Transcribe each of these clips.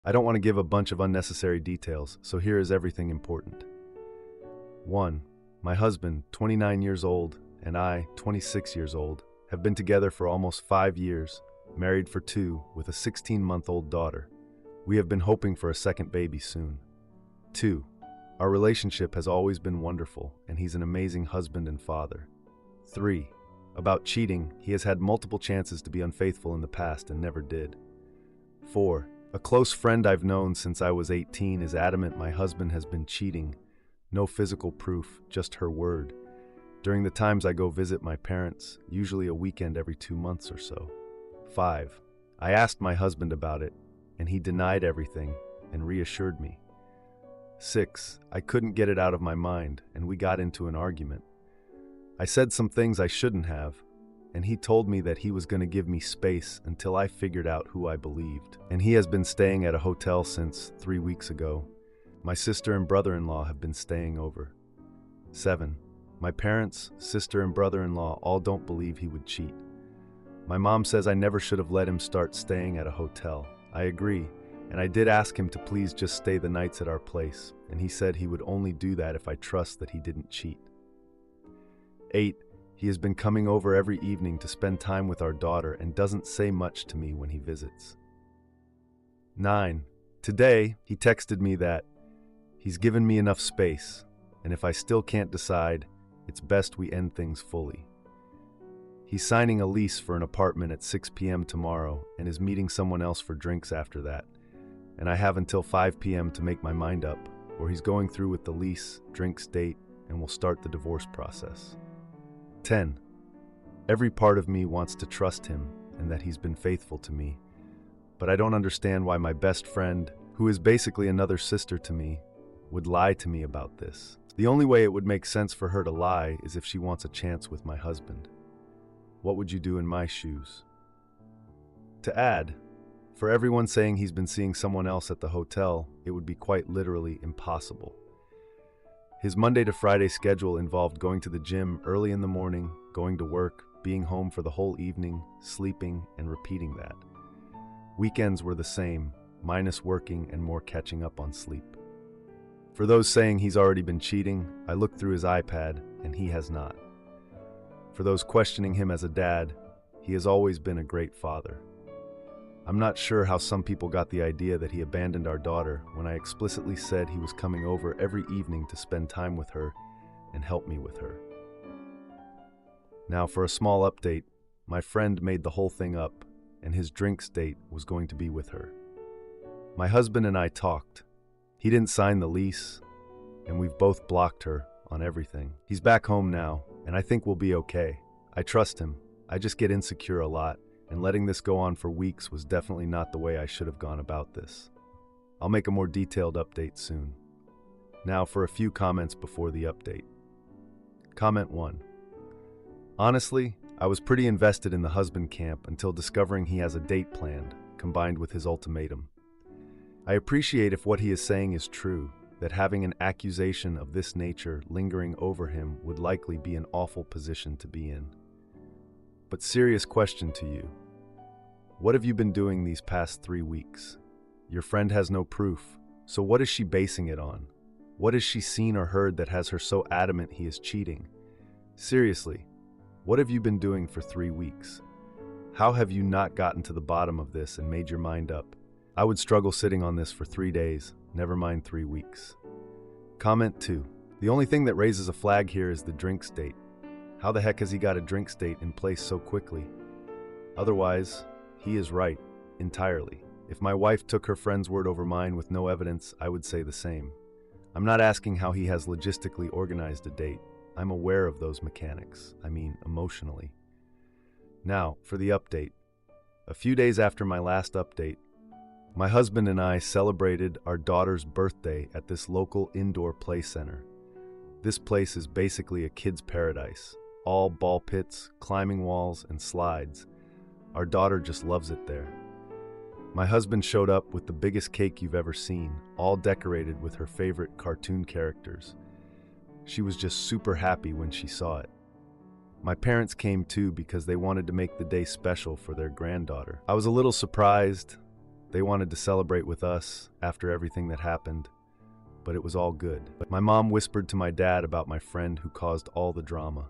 I don't want to give a bunch of unnecessary details, so here is everything important. 1. My husband, 29 years old, and I, 26 years old, have been together for almost 5 years, married for 2, with a 16-month-old daughter. We have been hoping for a second baby soon. 2. Our relationship has always been wonderful, and he's an amazing husband and father. 3. About cheating, he has had multiple chances to be unfaithful in the past and never did. 4. A close friend I've known since I was 18 is adamant my husband has been cheating. No physical proof, just her word. During the times I go visit my parents, usually a weekend every 2 months or so. 5. I asked my husband about it, and he denied everything and reassured me. 6. I couldn't get it out of my mind, and we got into an argument. I said some things I shouldn't have, and he told me that he was going to give me space until I figured out who I believed. And he has been staying at a hotel since 3 weeks ago. My sister and brother-in-law have been staying over. 7. My parents, sister, and brother-in-law all don't believe he would cheat. My mom says I never should have let him start staying at a hotel. I agree, and I did ask him to please just stay the nights at our place, and he said he would only do that if I trust that he didn't cheat. 8. He has been coming over every evening to spend time with our daughter and doesn't say much to me when he visits. 9. Today, he texted me that he's given me enough space, and if I still can't decide, it's best we end things fully. He's signing a lease for an apartment at 6 p.m. tomorrow and is meeting someone else for drinks after that, and I have until 5 p.m. to make my mind up, or he's going through with the lease, drinks date, and will start the divorce process. 10. Every part of me wants to trust him and that he's been faithful to me, but I don't understand why my best friend, who is basically another sister to me, would lie to me about this. The only way it would make sense for her to lie is if she wants a chance with my husband. What would you do in my shoes? To add, for everyone saying he's been seeing someone else at the hotel, it would be quite literally impossible. His Monday to Friday schedule involved going to the gym early in the morning, going to work, being home for the whole evening, sleeping, and repeating that. Weekends were the same, minus working and more catching up on sleep. For those saying he's already been cheating, I looked through his iPad, and he has not. For those questioning him as a dad, he has always been a great father. I'm not sure how some people got the idea that he abandoned our daughter when I explicitly said he was coming over every evening to spend time with her and help me with her. Now, for a small update, my friend made the whole thing up, and his drinks date was going to be with her. My husband and I talked. He didn't sign the lease, and we've both blocked her on everything. He's back home now, and I think we'll be okay. I trust him. I just get insecure a lot, and letting this go on for weeks was definitely not the way I should have gone about this. I'll make a more detailed update soon. Now for a few comments before the update. Comment 1. Honestly, I was pretty invested in the husband camp until discovering he has a date planned, combined with his ultimatum. I appreciate if what he is saying is true, that having an accusation of this nature lingering over him would likely be an awful position to be in. But serious question to you. What have you been doing these past 3 weeks? Your friend has no proof, so what is she basing it on? What has she seen or heard that has her so adamant he is cheating? Seriously, what have you been doing for 3 weeks? How have you not gotten to the bottom of this and made your mind up? I would struggle sitting on this for 3 days, never mind 3 weeks. Comment 2. The only thing that raises a flag here is the drinks date. How the heck has he got a drinks date in place so quickly? Otherwise, he is right, entirely. If my wife took her friend's word over mine with no evidence, I would say the same. I'm not asking how he has logistically organized a date. I'm aware of those mechanics. I mean, emotionally. Now, for the update. A few days after my last update, my husband and I celebrated our daughter's birthday at this local indoor play center. This place is basically a kid's paradise. All ball pits, climbing walls, and slides. Our daughter just loves it there. My husband showed up with the biggest cake you've ever seen, all decorated with her favorite cartoon characters. She was just super happy when she saw it. My parents came too because they wanted to make the day special for their granddaughter. I was a little surprised, They wanted to celebrate with us after everything that happened, but it was all good. My mom whispered to my dad about my friend who caused all the drama.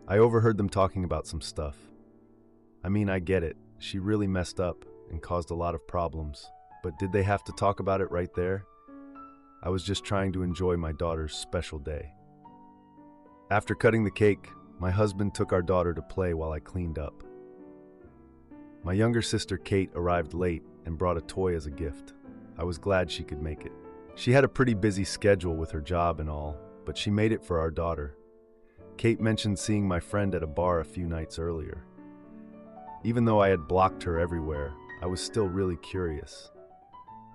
I overheard them talking about some stuff. I mean, I get it. She really messed up and caused a lot of problems. But did they have to talk about it right there? I was just trying to enjoy my daughter's special day. After cutting the cake, my husband took our daughter to play while I cleaned up. My younger sister Kate arrived late and brought a toy as a gift. I was glad she could make it. She had a pretty busy schedule with her job and all, but she made it for our daughter. Kate mentioned seeing my friend at a bar a few nights earlier. Even though I had blocked her everywhere, I was still really curious.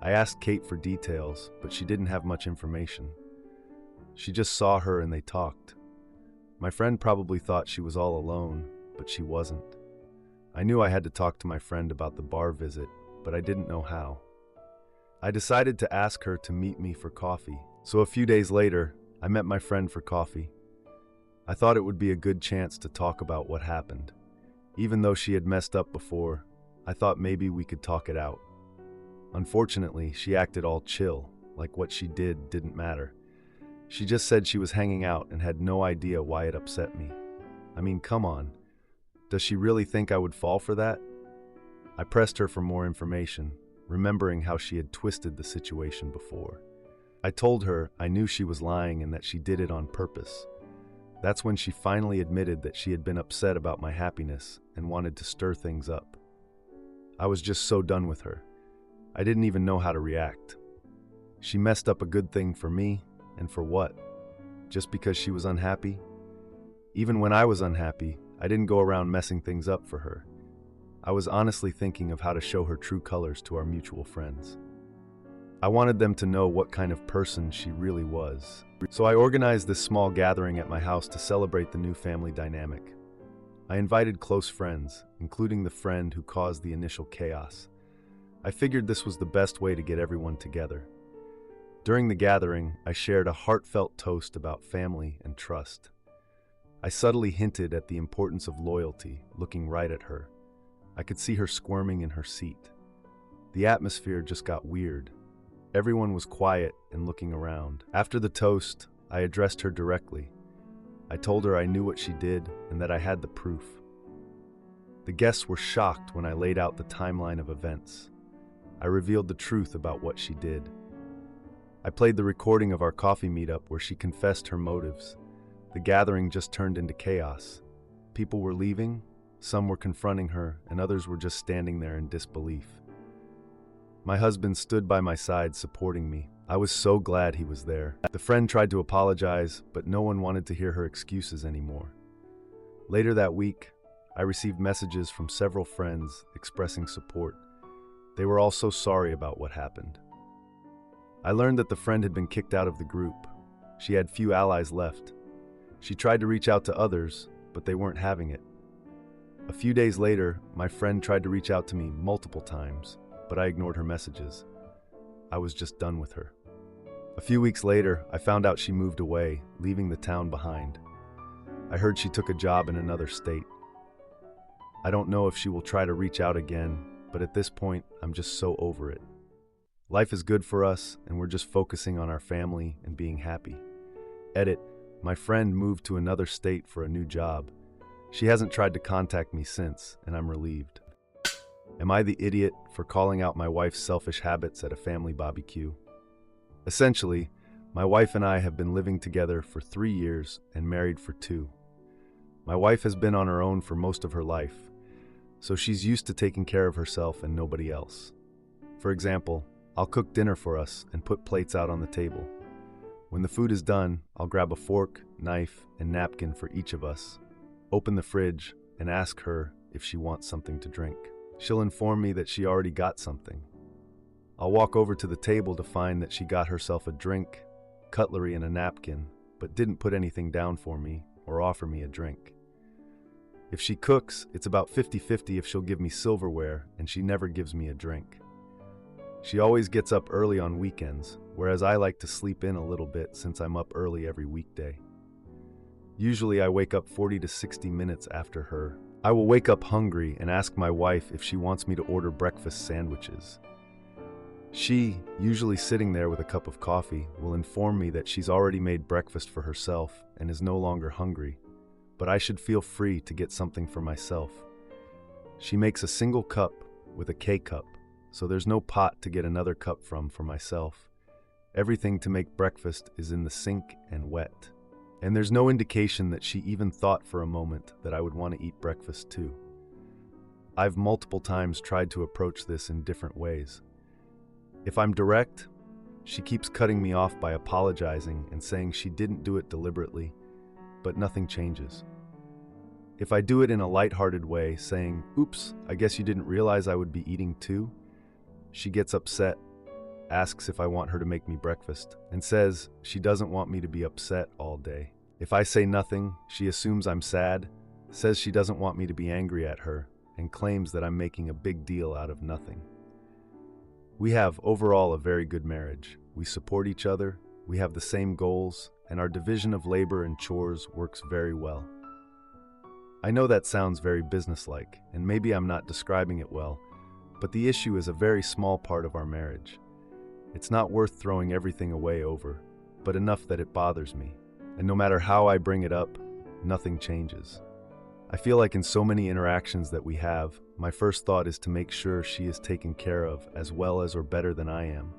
I asked Kate for details, but she didn't have much information. She just saw her and they talked. My friend probably thought she was all alone, but she wasn't. I knew I had to talk to my friend about the bar visit, but I didn't know how. I decided to ask her to meet me for coffee, so a few days later, I met my friend for coffee. I thought it would be a good chance to talk about what happened. Even though she had messed up before, I thought maybe we could talk it out. Unfortunately, she acted all chill, like what she did didn't matter. She just said she was hanging out and had no idea why it upset me. I mean, come on. Does she really think I would fall for that? I pressed her for more information, remembering how she had twisted the situation before. I told her I knew she was lying and that she did it on purpose. That's when she finally admitted that she had been upset about my happiness and wanted to stir things up. I was just so done with her. I didn't even know how to react. She messed up a good thing for me, and for what? Just because she was unhappy? Even when I was unhappy, I didn't go around messing things up for her. I was honestly thinking of how to show her true colors to our mutual friends. I wanted them to know what kind of person she really was. So I organized this small gathering at my house to celebrate the new family dynamic. I invited close friends, including the friend who caused the initial chaos. I figured this was the best way to get everyone together. During the gathering, I shared a heartfelt toast about family and trust. I subtly hinted at the importance of loyalty, looking right at her. I could see her squirming in her seat. The atmosphere just got weird. Everyone was quiet and looking around. After the toast, I addressed her directly. I told her I knew what she did and that I had the proof. The guests were shocked when I laid out the timeline of events. I revealed the truth about what she did. I played the recording of our coffee meetup where she confessed her motives. The gathering just turned into chaos. People were leaving, some were confronting her, and others were just standing there in disbelief. My husband stood by my side supporting me. I was so glad he was there. The friend tried to apologize, but no one wanted to hear her excuses anymore. Later that week, I received messages from several friends expressing support. They were all so sorry about what happened. I learned that the friend had been kicked out of the group. She had few allies left. She tried to reach out to others, but they weren't having it. A few days later, my friend tried to reach out to me multiple times, but I ignored her messages. I was just done with her. A few weeks later, I found out she moved away, leaving the town behind. I heard she took a job in another state. I don't know if she will try to reach out again, but at this point, I'm just so over it. Life is good for us, and we're just focusing on our family and being happy. Edit, my friend moved to another state for a new job. She hasn't tried to contact me since, and I'm relieved. Am I the idiot for calling out my wife's selfish habits at a family barbecue? Essentially, my wife and I have been living together for 3 years and married for 2. My wife has been on her own for most of her life, so she's used to taking care of herself and nobody else. For example, I'll cook dinner for us and put plates out on the table. When the food is done, I'll grab a fork, knife, and napkin for each of us, open the fridge, and ask her if she wants something to drink. She'll inform me that she already got something. I'll walk over to the table to find that she got herself a drink, cutlery, and a napkin, but didn't put anything down for me or offer me a drink. If she cooks, it's about 50-50 if she'll give me silverware, and she never gives me a drink. She always gets up early on weekends, whereas I like to sleep in a little bit since I'm up early every weekday. Usually I wake up 40 to 60 minutes after her, I will wake up hungry and ask my wife if she wants me to order breakfast sandwiches. She, usually sitting there with a cup of coffee, will inform me that she's already made breakfast for herself and is no longer hungry, but I should feel free to get something for myself. She makes a single cup with a K-cup, so there's no pot to get another cup from for myself. Everything to make breakfast is in the sink and wet. And there's no indication that she even thought for a moment that I would want to eat breakfast too. I've multiple times tried to approach this in different ways. If I'm direct, she keeps cutting me off by apologizing and saying she didn't do it deliberately, but nothing changes. If I do it in a lighthearted way, saying, "Oops, I guess you didn't realize I would be eating too," she gets upset, asks if I want her to make me breakfast, and says she doesn't want me to be upset all day. If I say nothing, she assumes I'm sad, says she doesn't want me to be angry at her, and claims that I'm making a big deal out of nothing. We have overall a very good marriage. We support each other, we have the same goals, and our division of labor and chores works very well. I know that sounds very businesslike, and maybe I'm not describing it well, but the issue is a very small part of our marriage. It's not worth throwing everything away over, but enough that it bothers me. And no matter how I bring it up, nothing changes. I feel like in so many interactions that we have, my first thought is to make sure she is taken care of as well as or better than I am.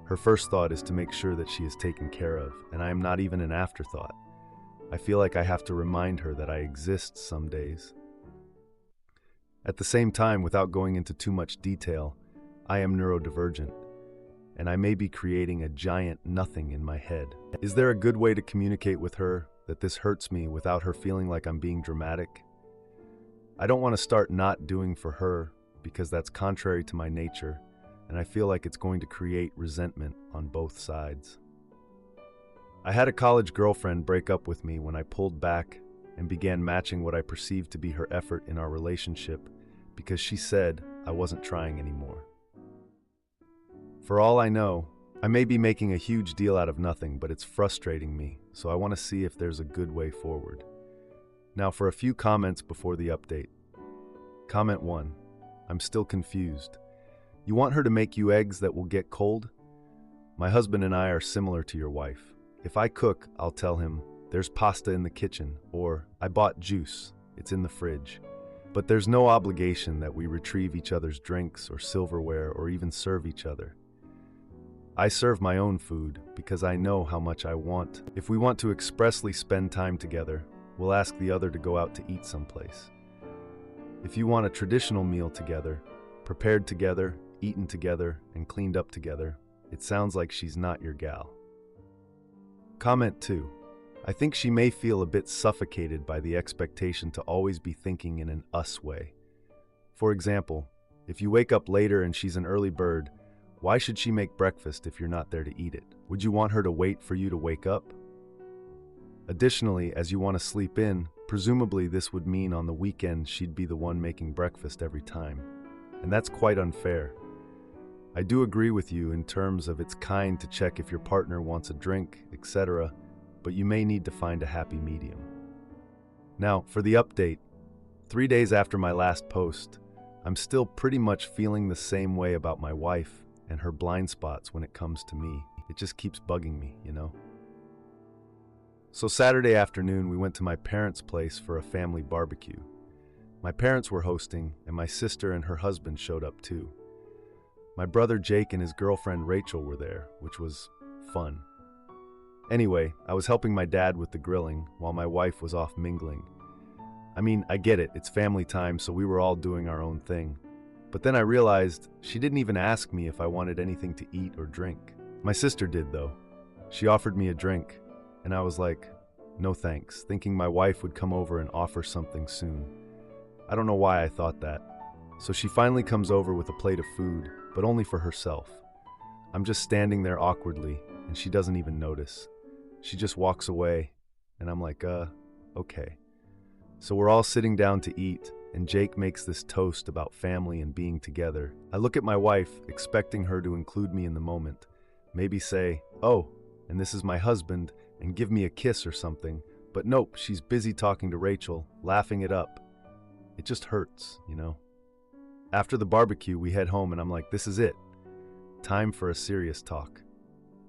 Her first thought is to make sure that she is taken care of, and I am not even an afterthought. I feel like I have to remind her that I exist some days. At the same time, without going into too much detail, I am neurodivergent, and I may be creating a giant nothing in my head. Is there a good way to communicate with her that this hurts me without her feeling like I'm being dramatic? I don't want to start not doing for her because that's contrary to my nature, and I feel like it's going to create resentment on both sides. I had a college girlfriend break up with me when I pulled back and began matching what I perceived to be her effort in our relationship because she said I wasn't trying anymore. For all I know, I may be making a huge deal out of nothing, but it's frustrating me, so I want to see if there's a good way forward. Now for a few comments before the update. Comment 1. I'm still confused. You want her to make you eggs that will get cold? My husband and I are similar to your wife. If I cook, I'll tell him, "There's pasta in the kitchen," or "I bought juice, it's in the fridge." But there's no obligation that we retrieve each other's drinks or silverware or even serve each other. I serve my own food because I know how much I want. If we want to expressly spend time together, we'll ask the other to go out to eat someplace. If you want a traditional meal together, prepared together, eaten together, and cleaned up together, it sounds like she's not your gal. Comment 2. I think she may feel a bit suffocated by the expectation to always be thinking in an us way. For example, if you wake up later and she's an early bird, why should she make breakfast if you're not there to eat it? Would you want her to wait for you to wake up? Additionally, as you want to sleep in, presumably this would mean on the weekend she'd be the one making breakfast every time. And that's quite unfair. I do agree with you in terms of it's kind to check if your partner wants a drink, etc., but you may need to find a happy medium. Now, for the update, 3 days after my last post, I'm still pretty much feeling the same way about my wife and her blind spots when it comes to me. It just keeps bugging me, you know? So Saturday afternoon, we went to my parents' place for a family barbecue. My parents were hosting, and my sister and her husband showed up too. My brother Jake and his girlfriend Rachel were there, which was fun. Anyway, I was helping my dad with the grilling while my wife was off mingling. I mean, I get it, it's family time, so we were all doing our own thing. But then I realized she didn't even ask me if I wanted anything to eat or drink. My sister did, though. She offered me a drink, and I was like, no thanks, thinking my wife would come over and offer something soon. I don't know why I thought that. So she finally comes over with a plate of food, but only for herself. I'm just standing there awkwardly, and she doesn't even notice. She just walks away, and I'm like, okay. So we're all sitting down to eat, and Jake makes this toast about family and being together. I look at my wife, expecting her to include me in the moment. Maybe say, "Oh, and this is my husband," and give me a kiss or something. But nope, she's busy talking to Rachel, laughing it up. It just hurts, you know? After the barbecue, we head home and I'm like, this is it. Time for a serious talk.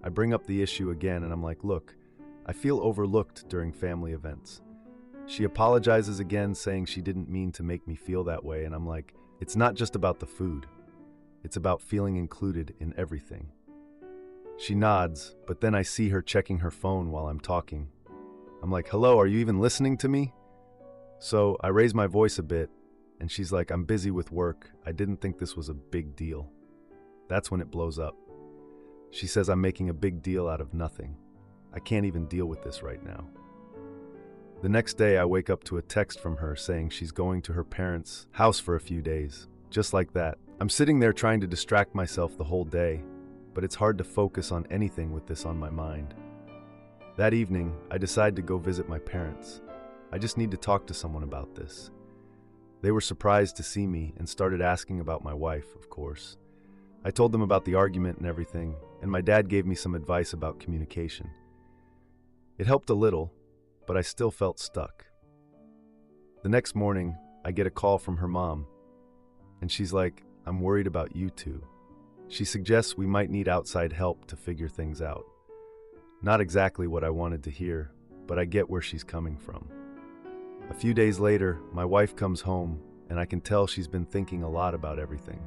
I bring up the issue again and I'm like, look, I feel overlooked during family events. She apologizes again, saying she didn't mean to make me feel that way, and I'm like, it's not just about the food. It's about feeling included in everything. She nods, but then I see her checking her phone while I'm talking. I'm like, hello, are you even listening to me? So I raise my voice a bit, and she's like, I'm busy with work. I didn't think this was a big deal. That's when it blows up. She says I'm making a big deal out of nothing. I can't even deal with this right now. The next day, I wake up to a text from her saying she's going to her parents' house for a few days. Just like that. I'm sitting there trying to distract myself the whole day, but it's hard to focus on anything with this on my mind. That evening, I decide to go visit my parents. I just need to talk to someone about this. They were surprised to see me and started asking about my wife, of course. I told them about the argument and everything, and my dad gave me some advice about communication. It helped a little, but I still felt stuck. The next morning, I get a call from her mom, and she's like, I'm worried about you two. She suggests we might need outside help to figure things out. Not exactly what I wanted to hear, but I get where she's coming from. A few days later, my wife comes home, and I can tell she's been thinking a lot about everything.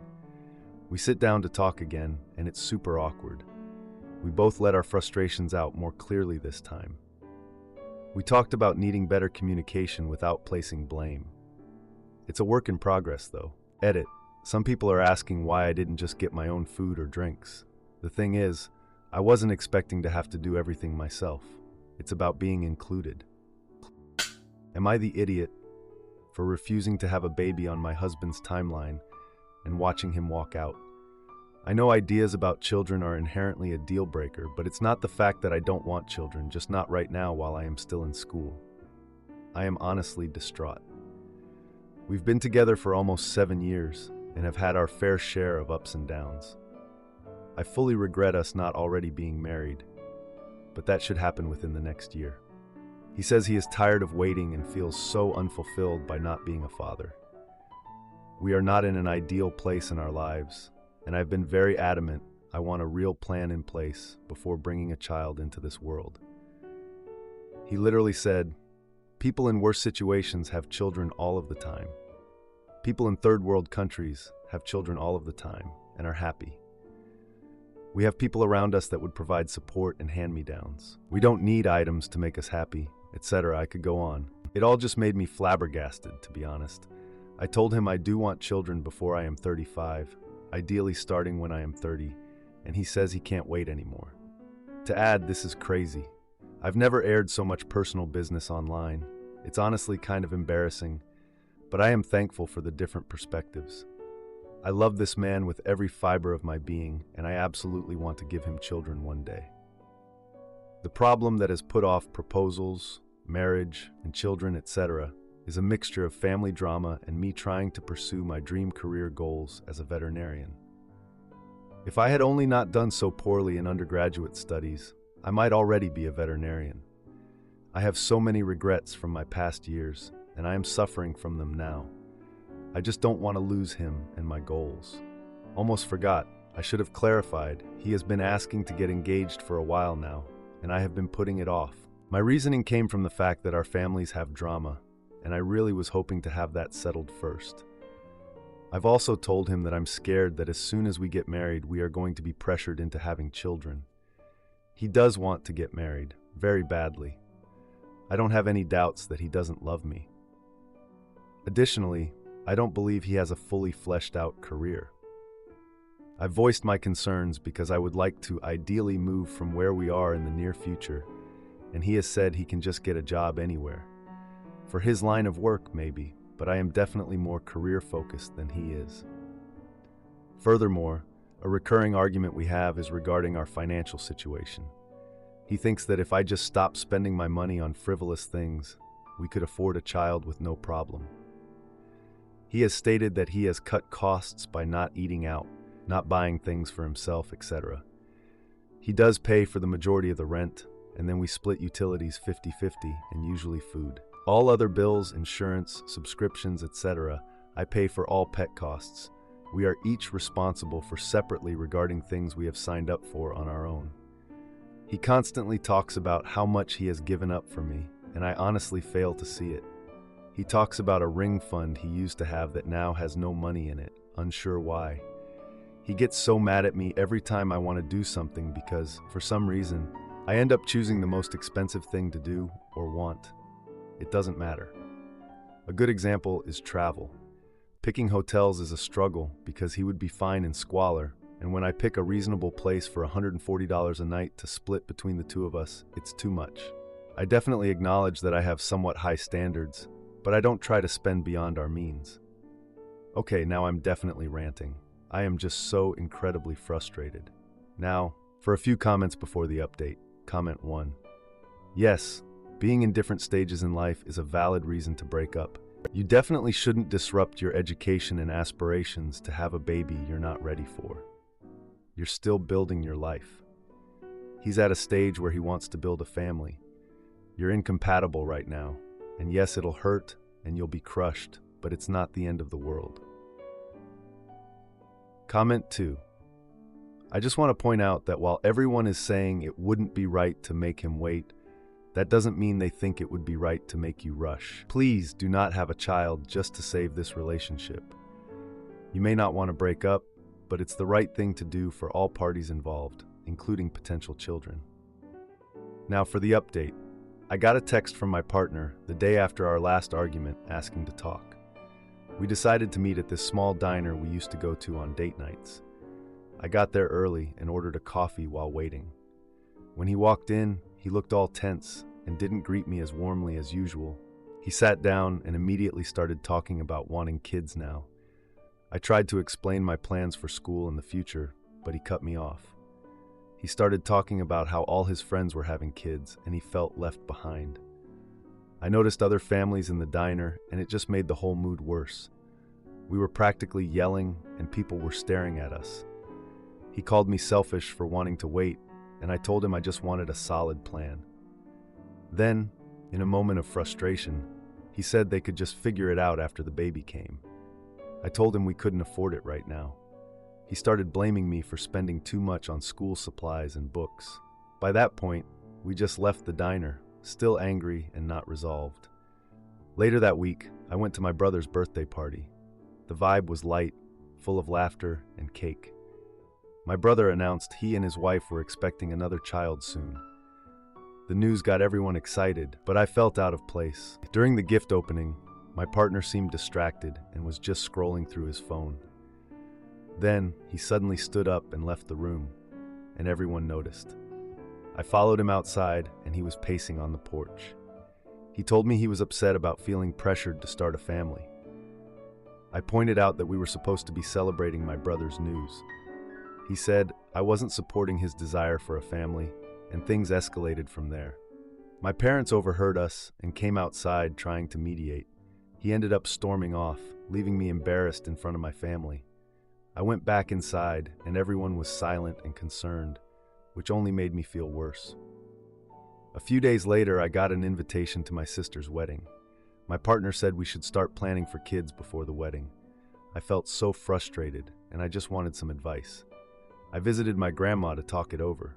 We sit down to talk again, and it's super awkward. We both let our frustrations out more clearly this time. We talked about needing better communication without placing blame. It's a work in progress, though. Edit. Some people are asking why I didn't just get my own food or drinks. The thing is, I wasn't expecting to have to do everything myself. It's about being included. Am I the idiot for refusing to have a baby on my husband's timeline and watching him walk out? I know ideas about children are inherently a deal breaker, but it's not the fact that I don't want children, just not right now while I am still in school. I am honestly distraught. We've been together for almost 7 years and have had our fair share of ups and downs. I fully regret us not already being married, but that should happen within the next year. He says he is tired of waiting and feels so unfulfilled by not being a father. We are not in an ideal place in our lives, and I've been very adamant I want a real plan in place before bringing a child into this world. He literally said, people in worse situations have children all of the time. People in third world countries have children all of the time and are happy. We have people around us that would provide support and hand-me-downs. We don't need items to make us happy, etc. I could go on. It all just made me flabbergasted, to be honest. I told him I do want children before I am 35, ideally starting when I am 30, and he says he can't wait anymore. To add, this is crazy. I've never aired so much personal business online. It's honestly kind of embarrassing, but I am thankful for the different perspectives. I love this man with every fiber of my being, and I absolutely want to give him children one day. The problem that has put off proposals, marriage, and children, etc., is a mixture of family drama and me trying to pursue my dream career goals as a veterinarian. If I had only not done so poorly in undergraduate studies, I might already be a veterinarian. I have so many regrets from my past years, and I am suffering from them now. I just don't want to lose him and my goals. Almost forgot, I should have clarified. He has been asking to get engaged for a while now, and I have been putting it off. My reasoning came from the fact that our families have drama, and I really was hoping to have that settled first. I've also told him that I'm scared that as soon as we get married, we are going to be pressured into having children. He does want to get married, very badly. I don't have any doubts that he doesn't love me. Additionally, I don't believe he has a fully fleshed out career. I've voiced my concerns because I would like to ideally move from where we are in the near future, and he has said he can just get a job anywhere. For his line of work, maybe, but I am definitely more career-focused than he is. Furthermore, a recurring argument we have is regarding our financial situation. He thinks that if I just stop spending my money on frivolous things, we could afford a child with no problem. He has stated that he has cut costs by not eating out, not buying things for himself, etc. He does pay for the majority of the rent, and then we split utilities 50-50 and usually food. All other bills, insurance, subscriptions, etc., I pay for all pet costs. We are each responsible for separately regarding things we have signed up for on our own. He constantly talks about how much he has given up for me, and I honestly fail to see it. He talks about a ring fund he used to have that now has no money in it, unsure why. He gets so mad at me every time I want to do something because, for some reason, I end up choosing the most expensive thing to do or want. It doesn't matter. A good example is travel. Picking hotels is a struggle because he would be fine in squalor, and when I pick a reasonable place for $140 a night to split between the two of us, it's too much. I definitely acknowledge that I have somewhat high standards, but I don't try to spend beyond our means. Okay, now I'm definitely ranting. I am just so incredibly frustrated. Now, for a few comments before the update. Comment 1. Yes, being in different stages in life is a valid reason to break up. You definitely shouldn't disrupt your education and aspirations to have a baby you're not ready for. You're still building your life. He's at a stage where he wants to build a family. You're incompatible right now, and yes, it'll hurt and you'll be crushed, but it's not the end of the world. Comment 2. I just want to point out that while everyone is saying it wouldn't be right to make him wait, that doesn't mean they think it would be right to make you rush. Please do not have a child just to save this relationship. You may not want to break up, but it's the right thing to do for all parties involved, including potential children. Now for the update. I got a text from my partner the day after our last argument asking to talk. We decided to meet at this small diner we used to go to on date nights. I got there early and ordered a coffee while waiting. When he walked in, he looked all tense and didn't greet me as warmly as usual. He sat down and immediately started talking about wanting kids now. I tried to explain my plans for school in the future, but he cut me off. He started talking about how all his friends were having kids and he felt left behind. I noticed other families in the diner and it just made the whole mood worse. We were practically yelling and people were staring at us. He called me selfish for wanting to wait, and I told him I just wanted a solid plan. Then, in a moment of frustration, he said they could just figure it out after the baby came. I told him we couldn't afford it right now. He started blaming me for spending too much on school supplies and books. By that point, we just left the diner, still angry and not resolved. Later that week, I went to my brother's birthday party. The vibe was light, full of laughter and cake. My brother announced he and his wife were expecting another child soon. The news got everyone excited, but I felt out of place. During the gift opening, my partner seemed distracted and was just scrolling through his phone. Then, he suddenly stood up and left the room, and everyone noticed. I followed him outside, and he was pacing on the porch. He told me he was upset about feeling pressured to start a family. I pointed out that we were supposed to be celebrating my brother's news. He said I wasn't supporting his desire for a family, and things escalated from there. My parents overheard us and came outside trying to mediate. He ended up storming off, leaving me embarrassed in front of my family. I went back inside, and everyone was silent and concerned, which only made me feel worse. A few days later, I got an invitation to my sister's wedding. My partner said we should start planning for kids before the wedding. I felt so frustrated, and I just wanted some advice. I visited my grandma to talk it over.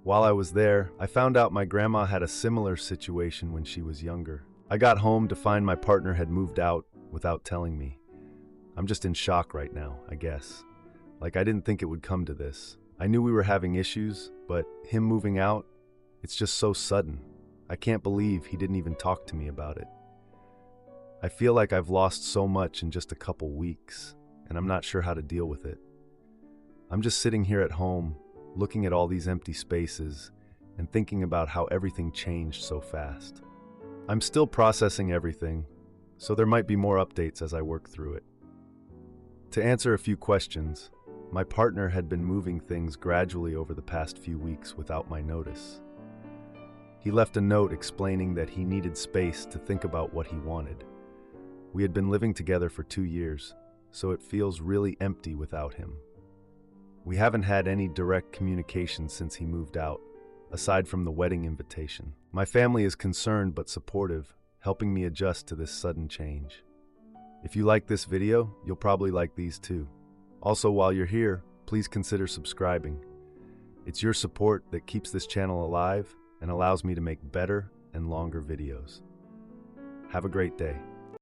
While I was there, I found out my grandma had a similar situation when she was younger. I got home to find my partner had moved out without telling me. I'm just in shock right now, I guess. Like, I didn't think it would come to this. I knew we were having issues, but him moving out, it's just so sudden. I can't believe he didn't even talk to me about it. I feel like I've lost so much in just a couple weeks, and I'm not sure how to deal with it. I'm just sitting here at home, looking at all these empty spaces, and thinking about how everything changed so fast. I'm still processing everything, so there might be more updates as I work through it. To answer a few questions, my partner had been moving things gradually over the past few weeks without my notice. He left a note explaining that he needed space to think about what he wanted. We had been living together for 2 years, so it feels really empty without him. We haven't had any direct communication since he moved out, aside from the wedding invitation. My family is concerned but supportive, helping me adjust to this sudden change. If you like this video, you'll probably like these too. Also, while you're here, please consider subscribing. It's your support that keeps this channel alive and allows me to make better and longer videos. Have a great day.